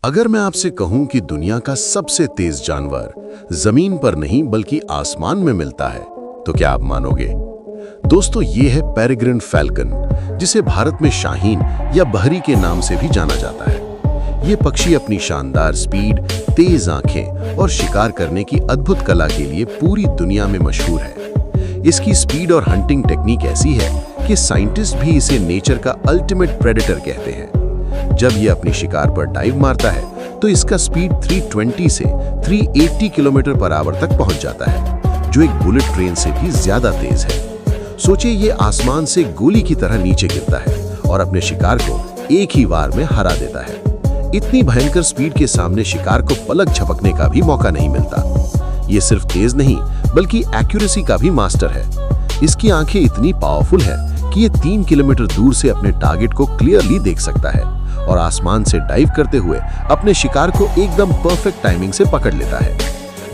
अगर मैं आपसे कहूं कि दुनिया का सबसे तेज जानवर जमीन पर नहीं बल्कि आसमान में मिलता है, तो क्या आप मानोगे? दोस्तों, ये है पेरेग्रिन फैल्कन, जिसे भारत में शाहीन या बहरी के नाम से भी जाना जाता है। ये पक्षी अपनी शानदार स्पीड, तेज आंखें और शिकार करने की अद्भुत कला के लिए पूरी दुनिया में मशहूर है। इसकी स्पीड और हंटिंग टेक्निक ऐसी है कि साइंटिस्ट भी इसे नेचर का अल्टीमेट प्रेडेटर कहते हैं। जब ये अपनी शिकार पर डाइव मारता है तो इसका स्पीड 320 से 380 किलोमीटर पर आवर तक पहुंच जाता है, जो एक बुलेट ट्रेन से भी ज्यादा तेज है। सोचिए, ये आसमान से गोली की तरह नीचे गिरता है और अपने शिकार को एक ही वार में हरा देता है। इतनी भयंकर स्पीड के सामने शिकार को पलक झपकने का भी मौका नहीं मिलता। ये सिर्फ तेज नहीं बल्कि एक्यूरेसी का भी मास्टर है। इसकी आंखें इतनी पावरफुल है कि ये 3 किलोमीटर दूर से अपने टारगेट को क्लियरली देख सकता है और आसमान से डाइव करते हुए अपने शिकार को एकदम परफेक्ट टाइमिंग से पकड़ लेता है।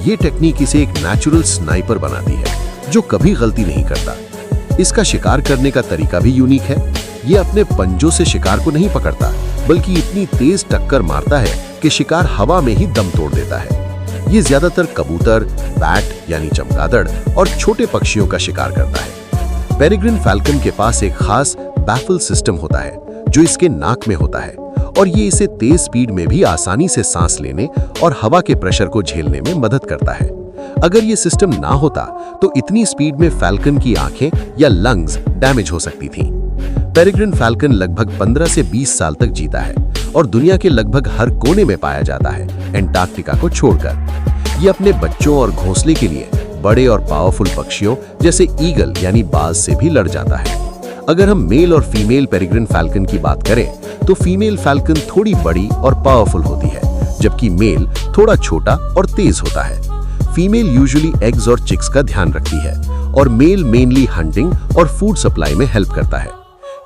ये टेक्निक इसे एक नेचुरल स्नाइपर बनाती है, जो कभी गलती नहीं करता। इसका शिकार करने का तरीका भी यूनिक है। ये अपने पंजों से शिकार को नहीं पकड़ता, बल्कि इतनी तेज टक्कर मारता है कि शिकार हवा में ही दम तोड़ देता है। ये ज्यादातर कबूतर, बैट यानी चमगादड़ और छोटे पक्षियों का शिकार करता है। पेरेग्रिन फैल्कन के पास एक खास बैफल सिस्टम होता है जो इसके नाक में होता है, और ये इसे तेज स्पीड में भी आसानी से सांस लेने और हवा के प्रेशर को झेलने में मदद करता है। अगर ये सिस्टम ना होता तो इतनी स्पीड में फैल्कन की आंखें या लंग्स डैमेज हो सकती थीं। पेरेग्रिन फैल्कन लगभग 15 से 20 साल तक जीता है और दुनिया के लगभग हर कोने में पाया जाता है, एंटार्क्टिका को छोड़कर। ये अपने बच्चों और घोंसले के लिए बड़े और पावरफुल पक्षियों जैसे ईगल यानी बाज से भी लड़ जाता है। अगर हम मेल और फीमेल पेरेग्रिन फैल्कन की बात करें तो फीमेल फैल्कन थोड़ी बड़ी और पावरफुल होती है, जबकि मेल थोड़ा छोटा और तेज होता है। फीमेल यूजुअली एग्स और चिक्स का ध्यान रखती है और मेल मेनली हंटिंग और फूड सप्लाई में हेल्प करता है।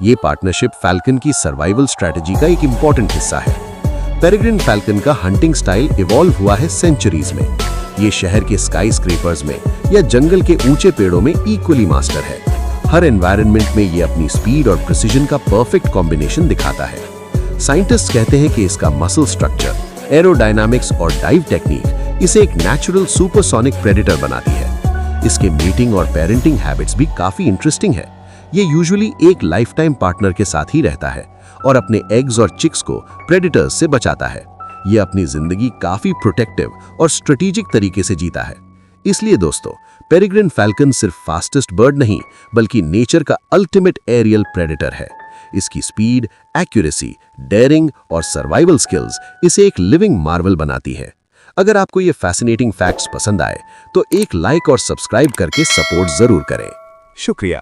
ये पार्टनरशिप फैल्कन की सर्वाइवल स्ट्रेटजी का एक इंपॉर्टेंट हिस्सा है। पेरेग्रिन फैल्कन का हंटिंग स्टाइल इवॉल्व हुआ है सेंचुरीज में। ये शहर के स्काई स्क्रेपर्स में या जंगल के ऊंचे पेड़ों में इक्वली मास्टर है। हर एनवायरनमेंट में ये अपनी स्पीड और प्रिसीजन का परफेक्ट कॉम्बिनेशन दिखाता है। साइंटिस्ट कहते हैं कि इसका मसल स्ट्रक्चर, एरोडायनामिक्स और डाइव टेक्निक इसे एक नेचुरल सुपरसोनिक प्रेडेटर बनाती है। इसके मीटिंग और पेरेंटिंग हैबिट्स भी काफी इंटरेस्टिंग है। ये यूजुअली एक लाइफ टाइम पार्टनर के साथ ही रहता है और अपने एग्स और चिक्स को प्रेडेटर्स से बचाता है। ये अपनी जिंदगी काफी प्रोटेक्टिव और स्ट्रेटेजिक तरीके से जीता है। इसलिए दोस्तों, पेरेग्रिन फैल्कन सिर्फ फास्टेस्ट बर्ड नहीं बल्कि नेचर का अल्टीमेट एरियल प्रेडेटर है। इसकी स्पीड, एक्यूरेसी, डेयरिंग और सर्वाइवल स्किल्स इसे एक लिविंग मार्वल बनाती है। अगर आपको ये फैसिनेटिंग फैक्ट्स पसंद आए तो एक लाइक और सब्सक्राइब करके सपोर्ट जरूर करें। शुक्रिया।